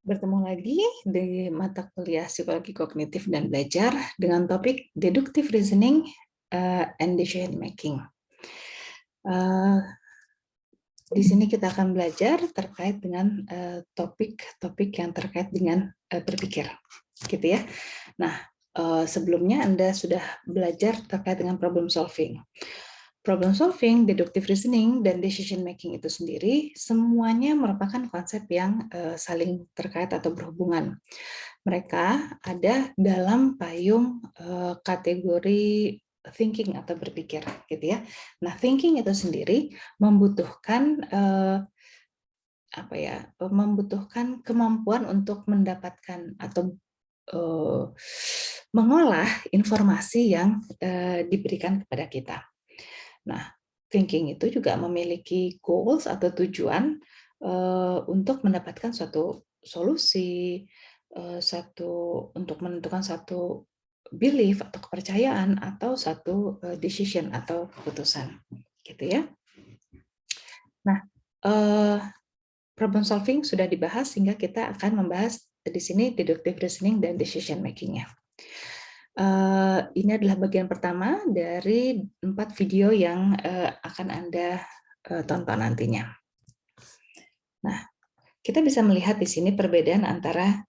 Bertemu lagi di mata kuliah Psikologi Kognitif dan Belajar dengan topik Deductive Reasoning and Decision Making. Di sini kita akan belajar terkait dengan topik-topik yang terkait dengan berpikir, gitu ya. Nah, sebelumnya Anda sudah belajar terkait dengan problem solving. Problem solving, deductive reasoning, dan decision making itu sendiri semuanya merupakan konsep yang saling terkait atau berhubungan. Mereka ada dalam payung kategori thinking atau berpikir, gitu ya. Nah, thinking itu sendiri membutuhkan membutuhkan kemampuan untuk mendapatkan atau mengolah informasi yang diberikan kepada kita. Nah, thinking itu juga memiliki goals atau tujuan untuk mendapatkan suatu solusi, untuk menentukan satu belief atau kepercayaan atau satu decision atau keputusan, gitu ya. Nah, problem solving sudah dibahas sehingga kita akan membahas di sini deductive reasoning dan decision making-nya. Ini adalah bagian pertama dari 4 video yang akan Anda tonton nantinya. Nah, kita bisa melihat di sini perbedaan antara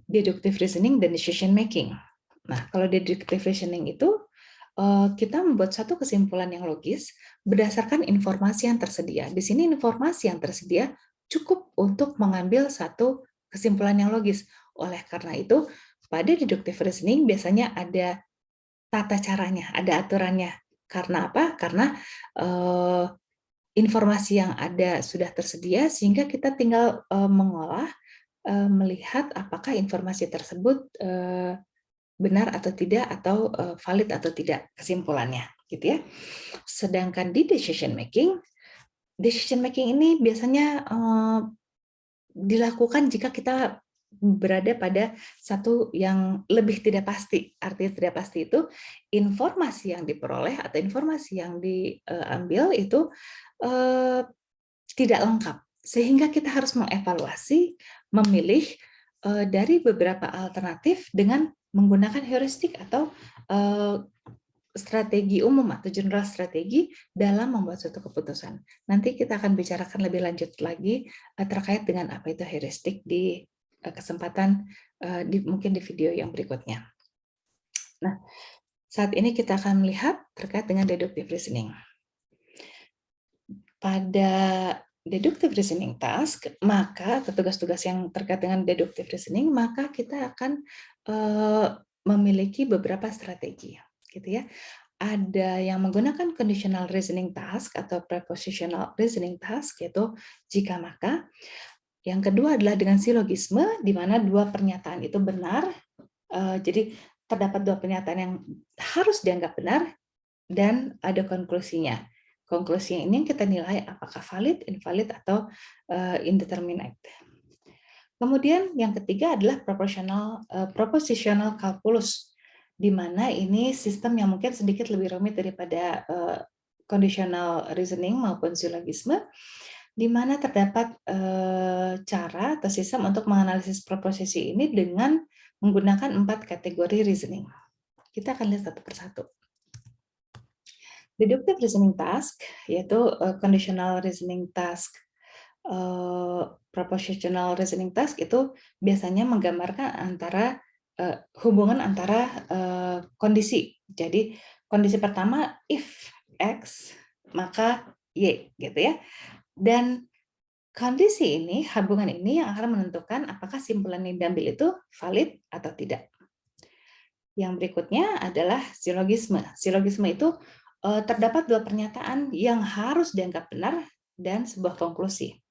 deductive reasoning dan decision making. Nah, kalau deductive reasoning itu kita membuat satu kesimpulan yang logis berdasarkan informasi yang tersedia. Di sini informasi yang tersedia cukup untuk mengambil satu kesimpulan yang logis. Oleh karena itu, pada deductive reasoning biasanya ada tata caranya, ada aturannya. Karena apa? Karena informasi yang ada sudah tersedia, sehingga kita tinggal mengolah, melihat apakah informasi tersebut benar atau tidak, atau valid atau tidak kesimpulannya, gitu ya. Sedangkan di decision making ini biasanya dilakukan jika kita berada pada satu yang lebih tidak pasti. Artinya tidak pasti itu informasi yang diperoleh atau informasi yang diambil itu tidak lengkap. Sehingga kita harus mengevaluasi, memilih dari beberapa alternatif dengan menggunakan heuristik atau strategi umum atau general strategi dalam membuat suatu keputusan. Nanti kita akan bicarakan lebih lanjut lagi terkait dengan apa itu heuristik di kesempatan mungkin di video yang berikutnya. Nah, saat ini kita akan melihat terkait dengan deductive reasoning. Pada deductive reasoning task, maka tugas-tugas yang terkait dengan deductive reasoning, maka kita akan memiliki beberapa strategi, gitu ya. Ada yang menggunakan conditional reasoning task atau prepositional reasoning task, yaitu jika maka. Yang kedua adalah dengan silogisme, di mana dua pernyataan itu benar. Jadi terdapat dua pernyataan yang harus dianggap benar dan ada konklusinya. Konklusi ini yang kita nilai apakah valid, invalid, atau indeterminate. Kemudian yang ketiga adalah propositional calculus, di mana ini sistem yang mungkin sedikit lebih rumit daripada conditional reasoning maupun silogisme, di mana terdapat cara atau sistem untuk menganalisis proposisi ini dengan menggunakan 4 kategori reasoning. Kita akan lihat satu persatu. Deductive reasoning task, yaitu conditional reasoning task, propositional reasoning task itu biasanya menggambarkan antara hubungan antara kondisi. Jadi kondisi pertama if X maka Y, gitu ya. Dan kondisi ini, hubungan ini yang akan menentukan apakah simpulan yang diambil itu valid atau tidak. Yang berikutnya adalah silogisme. Silogisme itu terdapat dua pernyataan yang harus dianggap benar dan sebuah konklusi.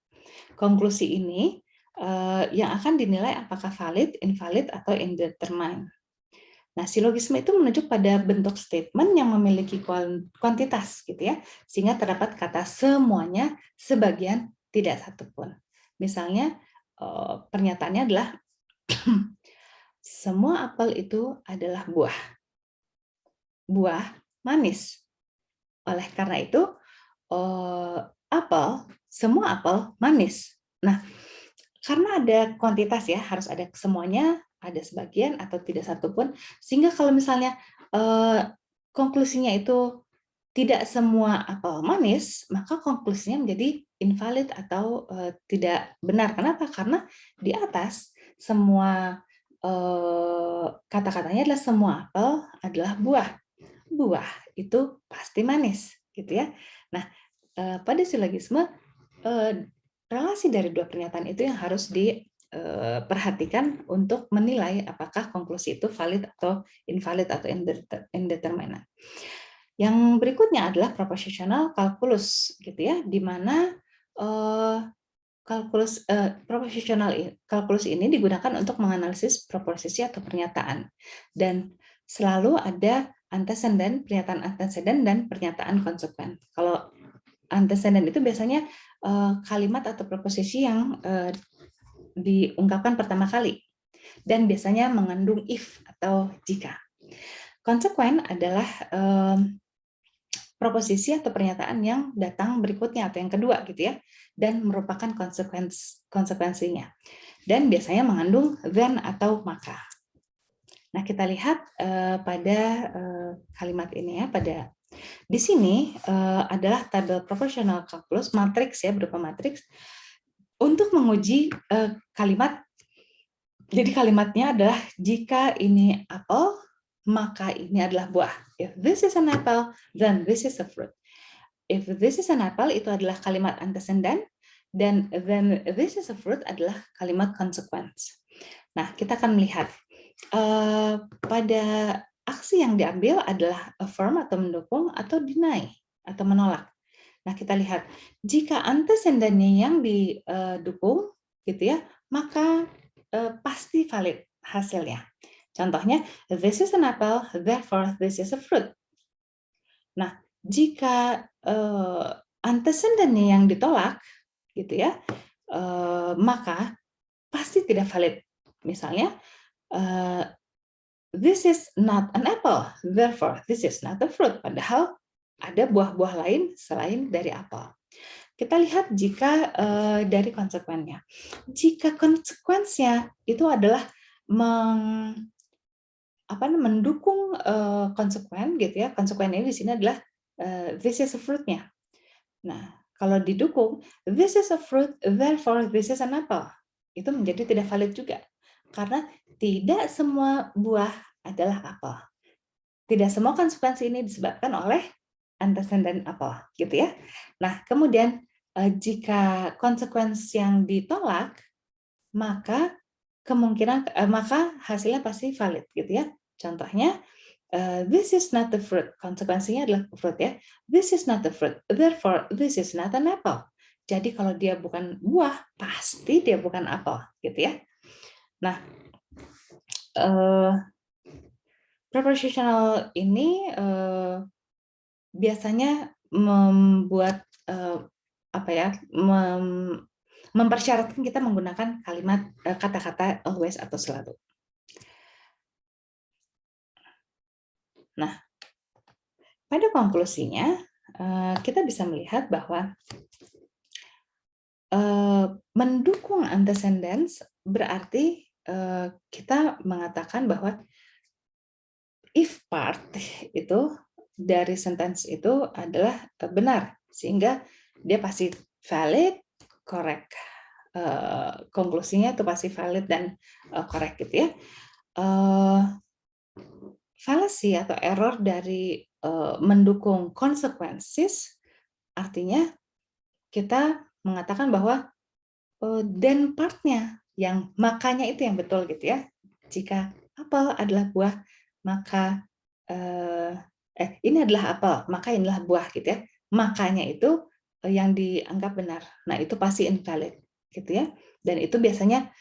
Konklusi ini yang akan dinilai apakah valid, invalid, atau indeterminate. Nah, silogisme itu menunjuk pada bentuk statement yang memiliki kuantitas, gitu ya, sehingga terdapat kata semuanya, sebagian, tidak satupun. Misalnya pernyataannya adalah semua apel itu adalah buah. Buah manis. Oleh karena itu, semua apel manis. Nah, karena ada kuantitas ya, harus ada semuanya, ada sebagian atau tidak satupun, sehingga kalau misalnya konklusinya itu tidak semua apel manis, maka konklusinya menjadi invalid atau tidak benar. Kenapa? Karena di atas semua kata-katanya adalah semua apel adalah buah. Buah itu pasti manis, gitu ya. Nah, pada silogisme relasi dari dua pernyataan itu yang harus diperhatikan untuk menilai apakah konklusi itu valid atau invalid atau indeterminate. Yang berikutnya adalah propositional calculus, gitu ya, di mana propositional calculus ini digunakan untuk menganalisis proposisi atau pernyataan, dan selalu ada antecedent, pernyataan antecedent dan pernyataan konsekuen. Kalau antecedent itu biasanya kalimat atau proposisi yang diungkapkan pertama kali dan biasanya mengandung if atau jika. Konsekuen adalah proposisi atau pernyataan yang datang berikutnya atau yang kedua gitu ya, dan merupakan konsekuensinya. Dan biasanya mengandung then atau maka. Nah, kita lihat pada kalimat ini ya, di sini adalah tabel proportional calculus matriks ya, berupa matriks untuk menguji kalimat. Jadi kalimatnya adalah jika ini apel, maka ini adalah buah. If this is an apple, then this is a fruit. If this is an apple itu adalah kalimat antecedent, dan then this is a fruit adalah kalimat consequence. Nah, kita akan melihat pada aksi yang diambil adalah affirm atau mendukung atau deny atau menolak. Nah, kita lihat jika antecedentnya yang didukung gitu ya, maka pasti valid hasilnya. Contohnya, this is an apple, therefore this is a fruit. Nah, jika antecedentnya yang ditolak, gitu ya, maka pasti tidak valid. Misalnya, this is not an apple, therefore this is not a fruit. Padahal ada buah-buah lain selain dari apel. Kita lihat jika dari konsekuennya. Jika konsekuensinya itu adalah mendukung konsekuen gitu ya. Konsekuennya di sini adalah this is a fruit-nya. Nah, kalau didukung this is a fruit, therefore this is an apple. Itu menjadi tidak valid juga. Karena tidak semua buah adalah apel. Tidak semua konsekuensi ini disebabkan oleh antecedent apel, gitu ya. Nah, kemudian jika konsekuensi yang ditolak, maka maka hasilnya pasti valid, gitu ya. Contohnya, this is not the fruit. Konsekuensinya adalah fruit ya. This is not the fruit. Therefore, this is not an apple. Jadi kalau dia bukan buah, pasti dia bukan apel, gitu ya. Nah, propositional ini biasanya membuat mempersyaratkan kita menggunakan kalimat kata-kata always atau selalu. Nah, pada konklusinya kita bisa melihat bahwa mendukung antecedents berarti kita mengatakan bahwa if part itu dari sentence itu adalah benar, sehingga dia pasti valid, correct. Konklusinya itu pasti valid dan correct gitu ya. Fallacy atau error dari mendukung consequences artinya kita mengatakan bahwa then part-nya yang makanya itu yang betul gitu ya. Jika apel adalah buah, maka ini adalah apel, maka inilah buah gitu ya. Makanya itu yang dianggap benar. Nah, itu pasti invalid gitu ya. Dan itu biasanya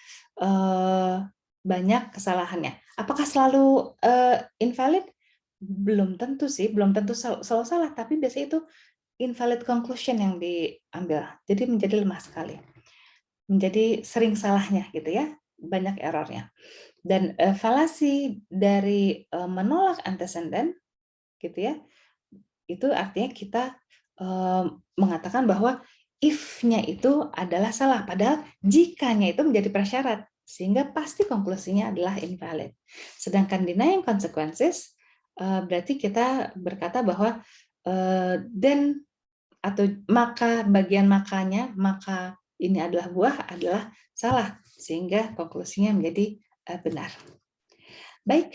banyak kesalahannya. Apakah selalu invalid? Belum tentu sih, belum tentu selalu salah, tapi biasanya itu invalid conclusion yang diambil. Jadi menjadi lemah sekali. Menjadi sering salahnya gitu ya, banyak errornya. Dan fallacy dari menolak antecedent gitu ya, itu artinya kita mengatakan bahwa if-nya itu adalah salah, padahal jikanya itu menjadi prasyarat, sehingga pasti konklusinya adalah invalid. Sedangkan denying consequences, berarti kita berkata bahwa then atau maka bagian makanya, maka ini adalah buah adalah salah, sehingga konklusinya menjadi benar. Baik,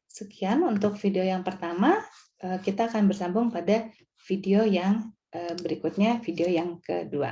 sekian untuk video yang pertama. Kita akan bersambung pada video yang berikutnya, video yang kedua.